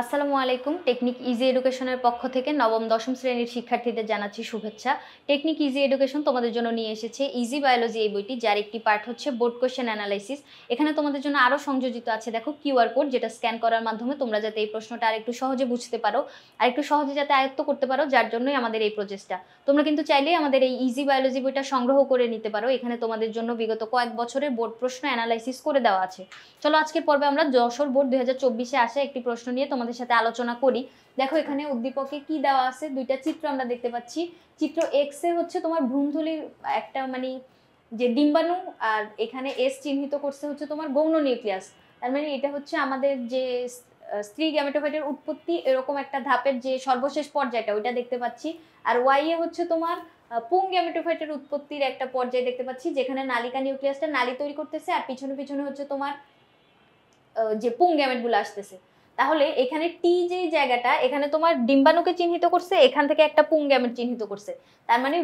আসসালামু আলাইকুম। Technique easy এডুকেশনের পক্ষ থেকে নবম দশম শ্রেণীর শিক্ষার্থীদের জানাচ্ছি শুভেচ্ছা। টেকনিক ইজি এডুকেশন তোমাদের জন্য নিয়ে এসেছে ইজি বায়োলজি এই বইটি, যার একটি পার্ট হচ্ছে বোর্ড কোয়েশ্চেন অ্যানালাইসিস। এখানে তোমাদের জন্য আরও সংযোজিত আছে দেখো কিউআর কোড, যেটা স্ক্যান করার মাধ্যমে তোমরা যাতে এই প্রশ্নটা আর একটু সহজে বুঝতে পারো, আর একটু সহজে যাতে আয়ত্ত করতে পারো, যার জন্যই আমাদের এই প্রচেষ্টা। তোমরা কিন্তু চাইলেই আমাদের এই ইজি বায়োলজি বইটা সংগ্রহ করে নিতে পারো। এখানে তোমাদের জন্য বিগত কয়েক বছরের বোর্ড প্রশ্ন অ্যানালাইসিস করে দেওয়া আছে। চলো আজকের পর্বে আমরা যশোর বোর্ড 2024-এ আসা একটি প্রশ্ন নিয়ে তোমাদের সাথে আলোচনা করি। দেখো এখানে উদ্দীপকে কি দেওয়া আছে, দুইটা চিত্র আমরা দেখতে পাচ্ছি। চিত্র এক্স এ হচ্ছে তোমার ভ্রূণথলির একটা মানে যে ডিম্বাণু, আর এখানে এস চিহ্নিত করছে হচ্ছে তোমার গৌণ নিউক্লিয়াস। তার মানে এটা হচ্ছে আমাদের যে স্ত্রী গ্যামেটোফাইটের উৎপত্তি এরকম একটা ধাপের যে সর্বশেষ পর্যায়টা ওইটা দেখতে পাচ্ছি। আর ওয়াই এ হচ্ছে তোমার পুং গ্যামেটোফাইটের উৎপত্তির একটা পর্যায় দেখতে পাচ্ছি, যেখানে নালিকা নিউক্লিয়াসটা নালী তৈরি করতেছে, আর পিছনে পিছনে হচ্ছে তোমার যে পুং গ্যামেটগুলো আসতেছে। তাহলে এখানে টি যে জায়গাটা, এখানে তোমার ডিম্বাণুকে চিহ্নিত করছে, এখান থেকে একটা পুং গ্যামেট চিহ্নিত করছে। তার মানে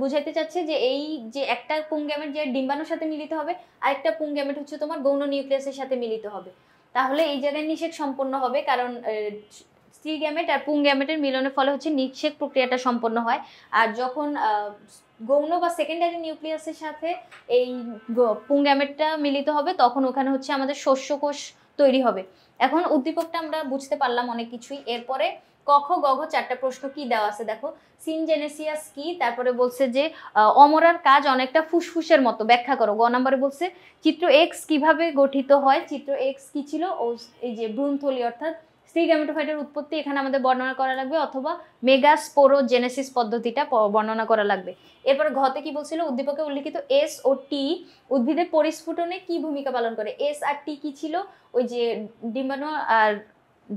বুঝাইতে চাচ্ছে যে এই যে একটা পুং গ্যামেট যে ডিম্বাণুর সাথে মিলিত হবে, আরেকটা পুং গ্যামেট হচ্ছে তোমার গৌণ নিউক্লিয়াসের সাথে মিলিত হবে। তাহলে এই জায়গায় নিষেক সম্পন্ন হবে, কারণ স্ত্রী গ্যামেট আর পুং গ্যামেটের মিলনের ফলে হচ্ছে নিষেক প্রক্রিয়াটা সম্পন্ন হয়। আর যখন গৌণ বা সেকেন্ডারি নিউক্লিয়াসের সাথে এই পুং গ্যামেটটা মিলিত হবে, তখন ওখানে হচ্ছে আমাদের শস্যকোষ তৈরি হবে। এখন উদ্দীপকটা আমরা বুঝতে পারলাম অনেক কিছুই। এরপরে ক খ গ ঘ চারটা প্রশ্ন কি দেওয়া আছে দেখো। সিনজেনেসিয়াস কি, তারপরে বলছে যে অমরার কাজ অনেকটা ফুসফুসের মতো, ব্যাখ্যা করো। গ নম্বরে বলছে চিত্র এক্স কিভাবে গঠিত হয়, চিত্র এক্স কি ছিল, ও এই যে ভ্রূণথলি অর্থাৎ স্ত্রী গ্যামেটোফাইটের উৎপত্তি এখানে আমাদের বর্ণনা করা লাগবে, অথবা মেগাস্পোরোজেনেসিস পদ্ধতিটা বর্ণনা করা লাগবে। এরপর ঘতে কি বলছিল, উদ্দীপকে উল্লিখিত এস ও টি উদ্ভিদের পরিস্ফুটনে কি ভূমিকা পালন করে। এস আর টি কি ছিল, ওই যে ডিম্বাণু আর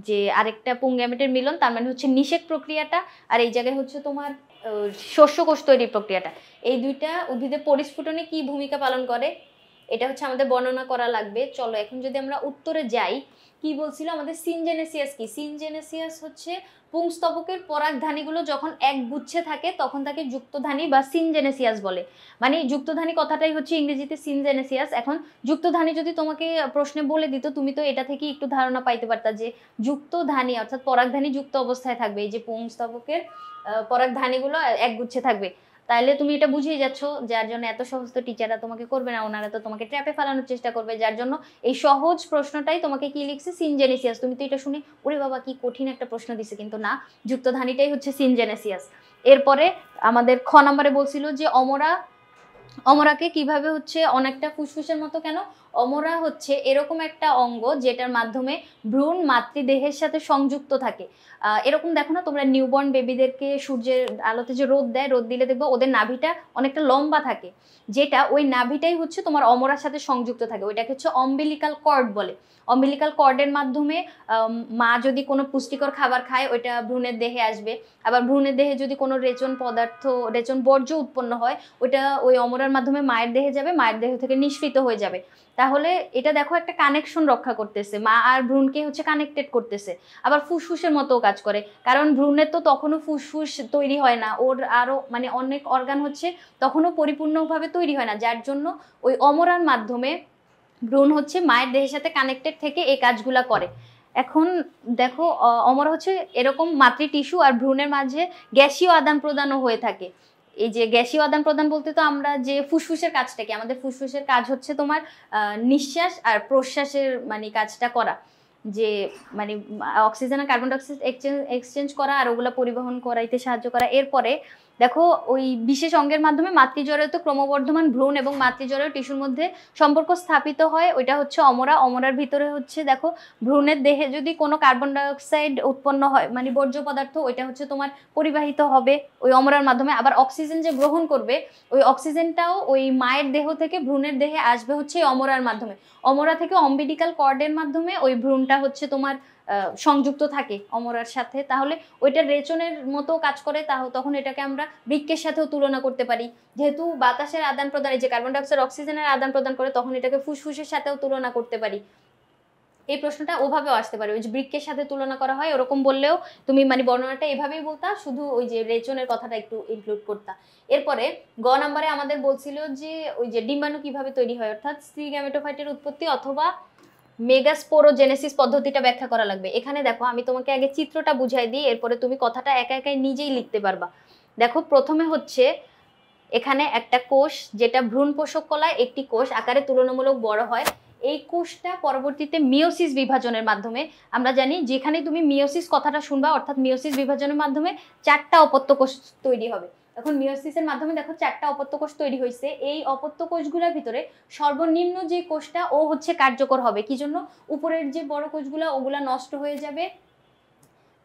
যে আরেকটা পুং গ্যামেটের মিলন, তার মানে হচ্ছে নিষেক প্রক্রিয়াটা, আর এই জায়গায় হচ্ছে তোমার শস্যকোষ তৈরির প্রক্রিয়াটা। এই দুইটা উদ্ভিদের পরিস্ফুটনে কি ভূমিকা পালন করে, এটা হচ্ছে আমাদের বর্ণনা করা লাগবে। চলো এখন যদি আমরা উত্তরে যাই, কি বলছিল আমাদের সিনজেনেসিয়াস কি। সিনজেনেসিয়াস হচ্ছে পুংস্তবকের পরাগধানীগুলো যখন এক গুচ্ছে থাকে তখন তাকে যুক্তধানী বা সিনজেনেসিয়াস বলে। মানে যুক্তধানী কথাটাই হচ্ছে ইংরেজিতে সিনজেনেসিয়াস। এখন যুক্তধানী যদি তোমাকে প্রশ্নে বলে দিত, তুমি তো এটা থেকে একটু ধারণা পাইতে পারতা যে যুক্তধানী অর্থাৎ পরাগধানী যুক্ত অবস্থায় থাকবে, এই যে পুংস্তবকের পরাগধানীগুলো এক গুচ্ছে থাকবে। তাহলে তুমি এটা বুঝিয়ে যাচ্ছ, যার জন্য এত সহজ তো টিচাররা তোমাকে করবে না, ওনারা তো তোমাকে ট্র্যাপে ফেলানোর চেষ্টা করবে। যার জন্য এই সহজ প্রশ্নটাই তোমাকে কি লিখছে, সিনজেনেসিয়াস। তুমি তো এটা শুনে ওরে বাবা কি কঠিন একটা প্রশ্ন দিছে, কিন্তু না, যুক্তধানীটাই হচ্ছে সিনজেনেসিয়াস। এরপরে আমাদের খ নম্বরে বলছিল যে অমরাকে কিভাবে হচ্ছে অনেকটা ফুসফুসের মতো। কেন, অমরা হচ্ছে এরকম একটা অঙ্গ যেটার মাধ্যমে ভ্রূণ মাতৃদেহের সাথে সংযুক্ত থাকে। এরকম দেখো না তোমরা নিউবর্ন বেবিদেরকে সূর্যের আলোতে যে রোদ দেয়, রোদ দিলে দেখবো ওদের নাভিটা অনেকটা লম্বা থাকে, যেটা ওই নাভিটাই হচ্ছে তোমার অমরার সাথে সংযুক্ত থাকে, ওইটাকে হচ্ছে অম্বিলিকাল কর্ড বলে। অম্বিলিকাল কর্ডের মাধ্যমে মা যদি কোনো পুষ্টিকর খাবার খায় ওইটা ভ্রূণের দেহে আসবে, আবার ভ্রূণের দেহে যদি কোনো রেচন বর্জ্য উৎপন্ন হয় ওইটা ওই অমরার মাধ্যমে মায়ের দেহে যাবে, মায়ের দেহ থেকে নিঃসৃত হয়ে যাবে। তাহলে এটা দেখো একটা কানেকশন রক্ষা করতেছে, মা আর ভ্রূণকে হচ্ছে কানেক্টেড করতেছে। আবার ফুসফুসের মতো কাজ করে, কারণ ভ্রূণের তো তখনও ফুসফুস তৈরি হয় না, ওর আরো মানে অনেক অর্গান হচ্ছে তখনও পরিপূর্ণভাবে তৈরি হয় না, যার জন্য ওই অমরার মাধ্যমে ভ্রূণ হচ্ছে মায়ের দেহের সাথে কানেক্টেড থেকে এই কাজগুলা করে। এখন দেখো অমরা হচ্ছে এরকম মাতৃ টিস্যু আর ভ্রূণের মাঝে গ্যাসীয় আদান প্রদানও হয়ে থাকে। এই যে গ্যাসীয় আদান প্রদান বলতে তো আমরা যে ফুসফুসের কাজটা কি, আমাদের ফুসফুসের কাজ হচ্ছে তোমার নিঃশ্বাস আর প্রশ্বাসের মানে কাজটা করা, যে মানে অক্সিজেন আর কার্বন ডাইঅক্সাইড এক্সচেঞ্জ করা আর ওগুলো পরিবহন করাইতে সাহায্য করা। এরপরে দেখো ওই বিশেষ অঙ্গের মাধ্যমে মাতৃজরায়ুতে ক্রমবর্ধমান ভ্রূণ এবং মাতৃজরায়ু টিস্যুর মধ্যে সম্পর্ক স্থাপিত হয়, ওইটা হচ্ছে অমরার ভিতরে হচ্ছে দেখো ভ্রূণের দেহে যদি কোনো কার্বন ডাইঅক্সাইড উৎপন্ন হয় মানে বর্জ্য পদার্থ, ওইটা হচ্ছে তোমার পরিবাহিত হবে ওই অমরার মাধ্যমে। আবার অক্সিজেন যে গ্রহণ করবে ওই অক্সিজেনটাও ওই মায়ের দেহ থেকে ভ্রূণের দেহে আসবে হচ্ছে অমরার মাধ্যমে। অমরা থেকে অম্বিলিকাল কর্ডের মাধ্যমে ওই ভ্রূণটা হচ্ছে তোমার সংযুক্ত থাকে অমরার সাথে। তাহলে ওইটা রেচনের মতো কাজ করে, তখন এটাকে আমরা বৃক্কের সাথেও তুলনা করতে পারি। যেহেতু বাতাসের আদান প্রদানে যে কার্বন ডাইঅক্সাইড অক্সিজেনের আদান প্রদান করে, তখন এটাকে ফুসফুসের সাথেও তুলনা করতে পারি। এই প্রশ্নটা ওভাবেও আসতে পারে, ওই যে বৃক্কের সাথে তুলনা করা হয় ওরকম বললেও তুমি মানে বর্ণনাটা এভাবেই বলতা, শুধু ওই যে রেচনের কথাটা একটু ইনক্লুড করতা। এরপরে গ নাম্বারে আমাদের বলছিল যে ওই যে ডিম্বাণু কিভাবে তৈরি হয়, অর্থাৎ স্ত্রী গ্যামেটোফাইটের উৎপত্তি অথবা মেগাস্পোরোজেনেসিস পদ্ধতিটা ব্যাখ্যা করা লাগবে। এখানে দেখো আমি তোমাকে আগে চিত্রটা বুঝাই দিই, এরপরে তুমি কথাটা একা একাই নিজেই লিখতে পারবা। দেখো প্রথমে হচ্ছে এখানে একটা কোষ, যেটা ভ্রূণ পোষক কলায় একটি কোষ আকারে তুলনামূলক বড় হয়। এই কোষটা পরবর্তীতে মিওসিস বিভাজনের মাধ্যমে, আমরা জানি যেখানে তুমি মিওসিস কথাটা শুনবা অর্থাৎ মিওসিস বিভাজনের মাধ্যমে 4টা অপত্য কোষ তৈরি হবে। এখন মিওসিসের মাধ্যমে দেখো 4টা অপত্য কোষ তৈরি হয়েছে। এই অপত্য কোষগুলোর ভিতরে সর্বনিম্ন যে কোষটা ও হচ্ছে কার্যকর হবে। কি জন্য? উপরের যে বড় কোষগুলো ওগুলা নষ্ট হয়ে যাবে,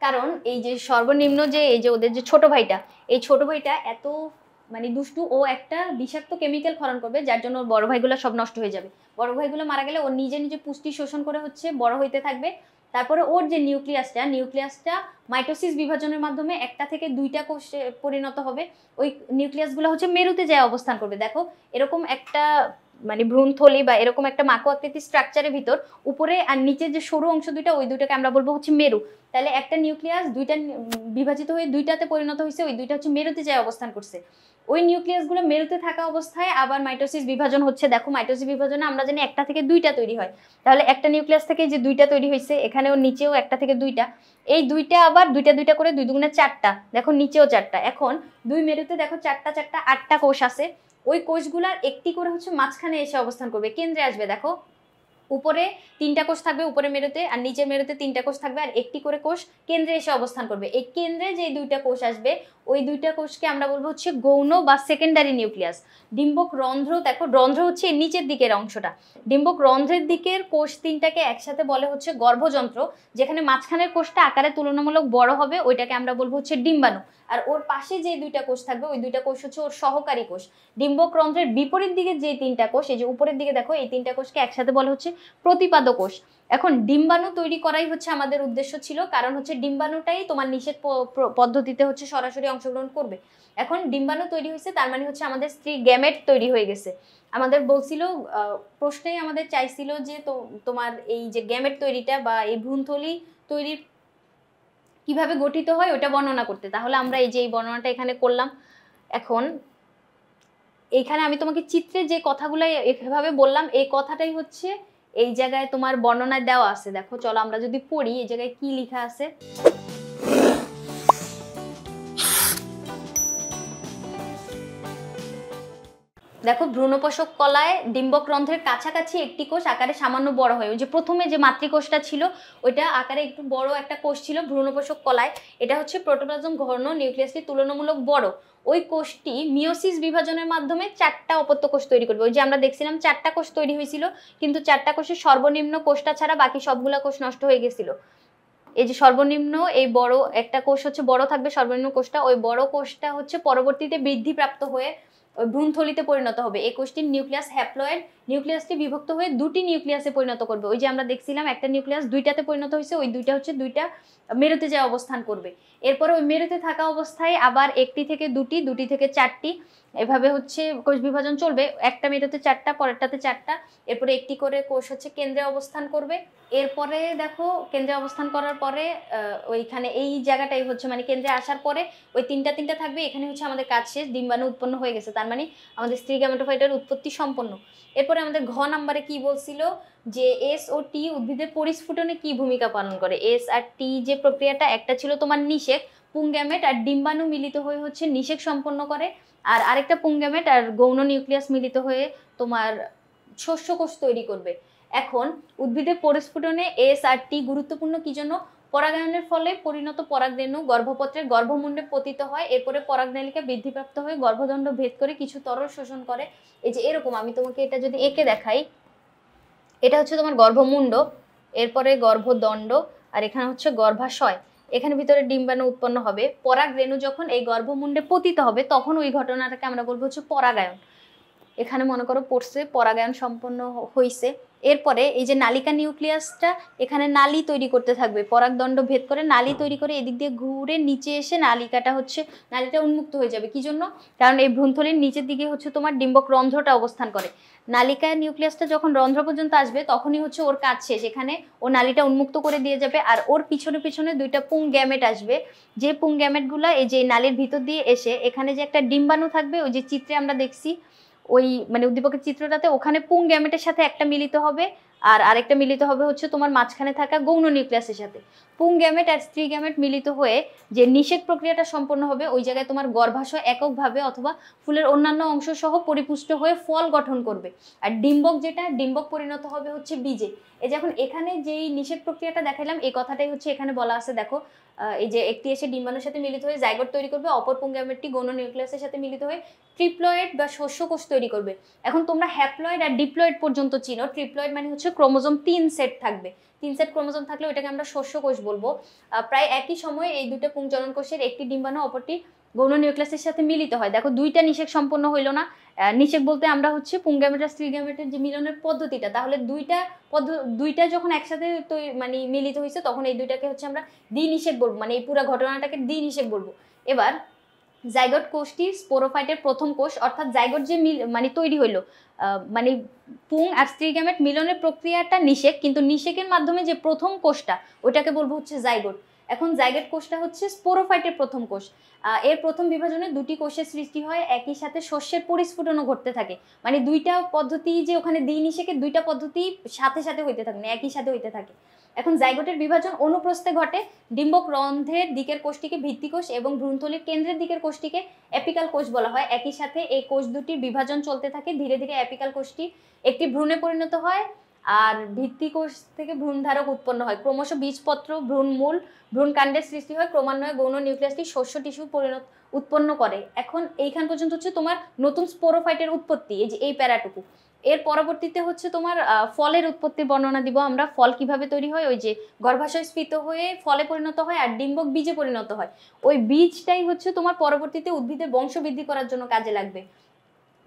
কারণ এই যে সর্বনিম্ন যে এই যে ওদের যে ছোট ভাইটা, এই ছোট ভাইটা এত মানে দুষ্টু, ও একটা বিষাক্ত কেমিক্যাল ক্ষরণ করবে যার জন্য ওর বড় ভাইগুলো সব নষ্ট হয়ে যাবে। বড় ভাইগুলো মারা গেলে ও নিজে নিজে পুষ্টি শোষণ করে হচ্ছে বড় হইতে থাকবে। তারপরে ওর যে নিউক্লিয়াসটা মাইটোসিস বিভাজনের মাধ্যমে একটা থেকে 2টা কোষে পরিণত হবে। ওই নিউক্লিয়াসগুলো হচ্ছে মেরুতে যায় অবস্থান করবে। দেখো এরকম একটা মানে ভ্রূণথলি বা এরকম একটা মাকো আকৃতির স্ট্রাকচারের ভিতর উপরে আর নিচের যে সরু অংশ দুইটা, ওই দুইটাকে আমরা বলবো হচ্ছে মেরু। তাহলে একটা নিউক্লিয়াস দুইটা বিভাজিত হয়ে 2টাতে পরিণত হয়েছে, ওই 2টা হচ্ছে মেরুতে যায় অবস্থান করছে। ওই নিউক্লিয়াসগুলো মেরুতে থাকা অবস্থায় আবার মাইটোসিস বিভাজন হচ্ছে। দেখো মাইটোসিস বিভাজনে আমরা জানি একটা থেকে 2টা তৈরি হয়, তাহলে একটা নিউক্লিয়াস থেকে যে 2টা তৈরি হয়েছে, এখানেও নিচেও একটা থেকে 2টা, এই 2টা আবার 2টা করে 2 দুগুণে 4টা, দেখো নিচেও 4টা। এখন 2 মেরুতে দেখো 4টা 8টা কোষ আছে। ওই কোষগুলার একটি করে হচ্ছে মাঝখানে এসে অবস্থান করবে, কেন্দ্রে আসবে। দেখো উপরে 3টা কোষ থাকবে উপরে মেরুতে, আর নিচের মেরুতে 3টা কোষ থাকবে, আর একটি করে কোষ কেন্দ্রে এসে অবস্থান করবে। এই কেন্দ্রে যে 2টা কোষ আসবে, ওই 2টা কোষকে আমরা বলবো হচ্ছে গৌণ বা সেকেন্ডারি নিউক্লিয়াস। ডিম্বক রন্ধ্র, দেখো রন্ধ্র হচ্ছে নিচের দিকের অংশটা। ডিম্বক রন্ধ্রের দিকের কোষ 3টাকে একসাথে বলে হচ্ছে গর্ভযন্ত্র। যেখানে মাঝখানের কোষটা আকারে তুলনামূলক বড় হবে, ওইটাকে আমরা বলবো হচ্ছে ডিম্বাণু। আর ওর পাশে যে 2টা কোষ থাকবে, ওই 2টা কোষ হচ্ছে ওর সহকারী কোষ। ডিম্বক রন্ধ্রের বিপরীত দিকে যে 3টা কোষ, এই যে উপরের দিকে দেখো, এই 3টা কোষকে একসাথে বলে হচ্ছে প্রতিপাদ কোষ। এখন ডিম্বাণু তৈরি করাই হচ্ছে আমাদের উদ্দেশ্য ছিল, কারণ হচ্ছে ডিম্বাণুটাই তোমার নিষেধ পদ্ধতিতে হচ্ছে সরাসরি অংশগ্রহণ করবে। এখন ডিম্বাণু তৈরি হয়েছে, তার মানে হচ্ছে আমাদের স্ত্রী গ্যামেট তৈরি হয়ে গেছে। আমাদের বলছিল প্রশ্নেই আমাদের চাইছিল যে তোমার এই যে গ্যামেট তৈরিটা বা এই ভ্রূণথলি তৈরির কিভাবে গঠিত হয় ওটা বর্ণনা করতে। তাহলে আমরা এই যে এই বর্ণনাটা এখানে করলাম। এখন এইখানে আমি তোমাকে চিত্রে যে কথাগুলো এভাবে বললাম, এই কথাটাই হচ্ছে এই জায়গায় তোমার বর্ণনায় দেওয়া আছে। দেখো চলো আমরা যদি পড়ি এই জায়গায় কি লেখা আছে। দেখো ভ্রূণপোষক কলায় ডিম্বক রন্ধ্রের কাছাকাছি একটি কোষ আকারে সামান্য বড় হয়। ওই যে প্রথমে যে মাতৃকোষটা ছিল ওইটা আকারে একটু বড় একটা কোষ ছিল ভ্রূণপোষক কলায়। এটা হচ্ছে প্রোটোপ্লাজম ঘন, নিউক্লিয়াসটি তুলনামূলক বড়। ওই কোষটি মিওসিস বিভাজনের মাধ্যমে 4টা অপত্য কোষ তৈরি করবে। ওই যে আমরা দেখছিলাম 4টা কোষ তৈরি হয়েছিল, কিন্তু 4টা কোষের সর্বনিম্ন কোষটা ছাড়া বাকি সবগুলা কোষ নষ্ট হয়ে গেছিল। এই যে সর্বনিম্ন এই বড় একটা কোষ হচ্ছে বড় থাকবে, সর্বনিম্ন কোষটা, ওই বড় কোষটা হচ্ছে পরবর্তীতে বৃদ্ধিপ্রাপ্ত হয়ে ভ্রূণথলিতে পরিণত হবে। এই কোষটির নিউক্লিয়াস হ্যাপ্লয়েড, নিউক্লিয়াসটি বিভক্ত হয়ে 2টি নিউক্লিয়াসে পরিণত করবে। ওই যে আমরা দেখছিলাম একটা নিউক্লিয়াস 2টাতে পরিণত হয়েছে, ওই 2টা হচ্ছে 2টা মেরুতে যায় অবস্থান করবে। এরপরে ওই মেরুতে থাকা অবস্থায় আবার একটি থেকে 2টি, 2টি থেকে 4টি, এভাবে হচ্ছে কোষ বিভাজন চলবে। একটা মেরুতে 4টা, পরেরটাতে 4টা, এরপরে একটি করে কোষ হচ্ছে কেন্দ্রে অবস্থান করবে। এরপরে দেখো কেন্দ্রে অবস্থান করার পরে ওইখানে এই জায়গাটাই হচ্ছে মানে কেন্দ্রে আসার পরে ওই 3টা থাকবে। এখানে হচ্ছে আমাদের কাজ শেষ, ডিম্বাণু উৎপন্ন হয়ে গেছে, তার মানে আমাদের স্ত্রী গ্যামেটোফাইটের উৎপত্তি সম্পন্ন। এরপরে আমাদের ঘ নাম্বারে কি বলছিল যে এস ও টি উদ্ভিদের পরিস্ফুটনে কি ভূমিকা পালন করে। এস আর টি যে প্রক্রিয়াটা, একটা ছিল তোমার নিষেক, পুংগ্যামেট আর ডিম্বাণু মিলিত হয়ে হচ্ছে নিষেক সম্পন্ন করে, আর আরেকটা পুংগ্যামেট আর গৌণ নিউক্লিয়াস মিলিত হয়ে তোমার শস্য কোষ তৈরি করবে। এখন উদ্ভিদের পরিস্ফুটনে এস আর টি গুরুত্বপূর্ণ কি জন্য? পরাগায়নের ফলে পরিণত পরাগরেণু গর্ভপত্রের গর্ভমুণ্ডে পতিত হয়, এরপরে পরাগনালিকা বৃদ্ধিপ্রাপ্ত হয়ে গর্ভদণ্ড ভেদ করে কিছু তরল শোষণ করে। এই যে এরকম, আমি তোমাকে এটা যদি এঁকে দেখাই, এটা হচ্ছে তোমার গর্ভমুণ্ড, এরপরে গর্ভদণ্ড, আর এখানে হচ্ছে গর্ভাশয়। এখানে ভিতরে ডিম্বাণু উৎপন্ন হবে। পরাগরেণু যখন এই গর্ভমুণ্ডে পতিত হবে তখন ওই ঘটনাটাকে আমরা বলবো হচ্ছে পরাগায়ন। এখানে মনে করো পড়ছে পরাগায়ন সম্পন্ন হয়েছে। এরপরে এই যে নালিকা নিউক্লিয়াসটা এখানে নালী তৈরি করতে থাকবে, পরাগদণ্ড ভেদ করে নালী তৈরি করে এদিক দিয়ে ঘুরে নিচে এসে নালীটা উন্মুক্ত হয়ে যাবে। কি জন্য? কারণ এই ভ্রূণথলির নিচের দিকে হচ্ছে তোমার ডিম্বক রন্ধ্রটা অবস্থান করে। নালিকা নিউক্লিয়াসটা যখন রন্ধ্র পর্যন্ত আসবে তখনই হচ্ছে ওর কাজ শেষ, এখানে ও নালীটা উন্মুক্ত করে দিয়ে যাবে। আর ওর পিছনে পিছনে 2টা পুং গ্যামেট আসবে, যে পুং গ্যামেটগুলো এই যে নালীর ভিতর দিয়ে এসে এখানে যে একটা ডিম্বাণু থাকবে, ওই যে চিত্রে আমরা দেখছি ওই মানে উদ্দীপকের চিত্রটাতে, ওখানে পুং গ্যামেটের সাথে একটা মিলিত হবে, আর আরেকটা মিলিত হবে হচ্ছে তোমার মাঝখানে থাকা গৌণ নিউক্লিয়াসের সাথে। পুং গ্যামেট আর স্ত্রী গ্যামেট মিলিত হয়ে যে নিষেক প্রক্রিয়াটা সম্পন্ন হবে ওই জায়গায় তোমার গর্ভাশয় এককভাবে অথবা ফুলের অন্যান্য অংশ সহ পরিপুষ্ট হয়ে ফল গঠন করবে। আর ডিম্বক যেটা, ডিম্বক পরিণত হবে হচ্ছে বীজে। এই যে এখন এখানে যেই নিষেক প্রক্রিয়াটা দেখাইলাম এই কথাটাই হচ্ছে এখানে বলা আছে। দেখো এই যে একটি এসে ডিম্বাণুর সাথে মিলিত হয়ে জাইগোট তৈরি করবে, অপর পুং গ্যামেটটি গৌণ নিউক্লিয়াসের সাথে মিলিত হয়ে ট্রিপ্লয়েড বা শস্যকোষ তৈরি করবে। এখন তোমরা হ্যাপ্লয়েড আর ডিপ্লয়েড পর্যন্ত চিনো। ট্রিপ্লয়েড মানে হচ্ছে ক্রোমোজোম 3 সেট থাকবে, 3 সেট ক্রোমোজোম থাকলে ওটাকে আমরা শস্যকোষ বলবো। প্রায় একই সময়ে এই দুটো পুংজনন কোষের একটি ডিম্বাণু অপরটি গৌণ নিউক্লিয়াসের সাথে মিলিত হয়। দেখো দুইটা নিষেক সম্পন্ন হইলো না। নিষেক বলতে আমরা হচ্ছে পুং গ্যামেট আর স্ত্রী গ্যামেটের যে মিলনের পদ্ধতিটা, তাহলে দুইটা যখন একসাথে মানে মিলিত হয়েছে তখন এই দুইটাকে হচ্ছে আমরা দ্বিনিষেক বলবো, মানে এই পুরো ঘটনাটাকে দ্বিনিষেক বলবো। এবার জাইগোট কোষটি স্পোরোফাইটের প্রথম কোষ, অর্থাৎ জাইগোট যে মানে তৈরি হইলো, মানে পুং আর স্ত্রী গ্যামেট মিলনের প্রক্রিয়াটা নিষেক, কিন্তু নিষেকের মাধ্যমে যে প্রথম কোষটা ওইটাকে বলবো হচ্ছে জাইগোট। এখন জাইগোট কোষটা হচ্ছে স্পোরোফাইটের প্রথম কোষ। এর প্রথম বিভাজনে দুটি কোষের সৃষ্টি হয়, একই সাথে শস্যের পরিস্ফুটনও ঘটতে থাকে। মানে দুইটা পদ্ধতি যে ওখানে দ্বিনিষেকের দুইটা পদ্ধতি সাথে সাথে হইতে থাকে না, একই সাথে হইতে থাকে। এখন জাইগোটের বিভাজন অনুপ্রস্থে ঘটে। ডিম্বক রন্ধ্রের দিকের কোষটিকে ভিত্তিকোষ এবং ভ্রূণথলির কেন্দ্রের দিকের কোষটিকে অ্যাপিকাল কোষ বলা হয়। একই সাথে এই কোষ দুটির বিভাজন চলতে থাকে, ধীরে ধীরে অ্যাপিকাল কোষটি একটি ভ্রূণে পরিণত হয় আর ভিত্তিকোষ থেকে ভ্রূণধারক উৎপন্ন হয়। ক্রমশ বীজপত্র, ভ্রূণমূল, ভ্রূণকাণ্ডের সৃষ্টি হয়। ক্রমান্বয়ে গৌণ নিউক্লিয়াসটি শস্য টিস্যু উৎপন্ন করে। এখন এইখান পর্যন্ত হচ্ছে তোমার নতুন স্পোরোফাইটের উৎপত্তি, এই যে এই প্যারাটুকু। এর পরবর্তীতে হচ্ছে তোমার ফলের উৎপত্তির বর্ণনা দিব আমরা। ফল কিভাবে তৈরি হয়, ওই যে গর্ভাশয় স্ফীত হয়ে ফলে পরিণত হয় আর ডিম্বক বীজে পরিণত হয়। ওই বীজটাই হচ্ছে তোমার পরবর্তীতে উদ্ভিদের বংশ বৃদ্ধি করার জন্য কাজে লাগবে।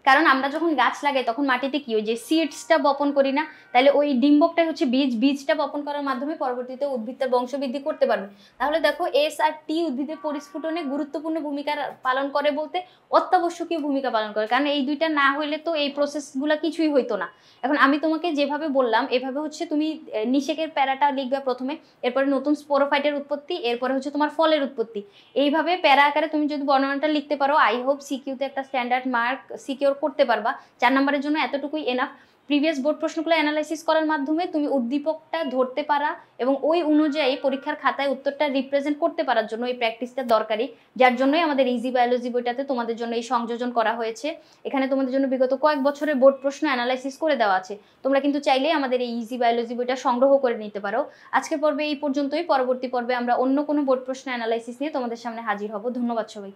কারণ আমরা যখন গাছ লাগাই তখন মাটিতে কি ওই যে সিডসটা বপন করি না, তাহলে ওই ডিম্বকটাই হচ্ছে বীজটা বপন করার মাধ্যমে পরবর্তীতে উদ্ভিদ তার বংশবৃদ্ধি করতে পারবে। তাহলে দেখো এস আর টি উদ্ভিদের পরিস্ফুটনে গুরুত্বপূর্ণ ভূমিকা পালন করে বলতে অত্যাবশ্যকীয় ভূমিকা পালন করে, কারণ এই দুইটা না হইলে তো এই প্রসেসগুলো কিছুই হইতো না। এখন আমি তোমাকে যেভাবে বললাম এভাবে হচ্ছে তুমি নিষেকের প্যারাটা লিখবে প্রথমে, এরপরে নতুন স্পোরোফাইটের উৎপত্তি, এরপরে হচ্ছে তোমার ফলের উৎপত্তি। এইভাবে প্যারা আকারে তুমি যদি বর্ণনাটা লিখতে পারো, আই হোপ সিকিউতে একটা স্ট্যান্ডার্ড মার্ক সিকিউর করতে পারবা। 4 নম্বরের জন্য এতটুকুই এনাফ। প্রিভিয়াস বোর্ড প্রশ্নগুলো অ্যানালাইসিস করার মাধ্যমে তুমি উদ্দীপকটা ধরতে পারা এবং ওই অনুযায়ী পরীক্ষার খাতায় উত্তরটা রিপ্রেজেন্ট করতে পারার জন্য এই প্র্যাকটিসটা দরকারি, যার জন্যই আমাদের ইজি বায়োলজি বইটাতে তোমাদের জন্য এই সংযোজন করা হয়েছে। এখানে তোমাদের জন্য বিগত কয়েক বছরের বোর্ড প্রশ্ন অ্যানালাইসিস করে দেওয়া আছে। তোমরা কিন্তু চাইলেই আমাদের এই ইজি বায়োলজি বইটা সংগ্রহ করে নিতে পারো। আজকের পর্বে এই পর্যন্তই। পরবর্তী পর্বে আমরা অন্য কোনো বোর্ড প্রশ্ন অ্যানালাইসিস নিয়ে তোমাদের সামনে হাজির হব। ধন্যবাদ সবাই।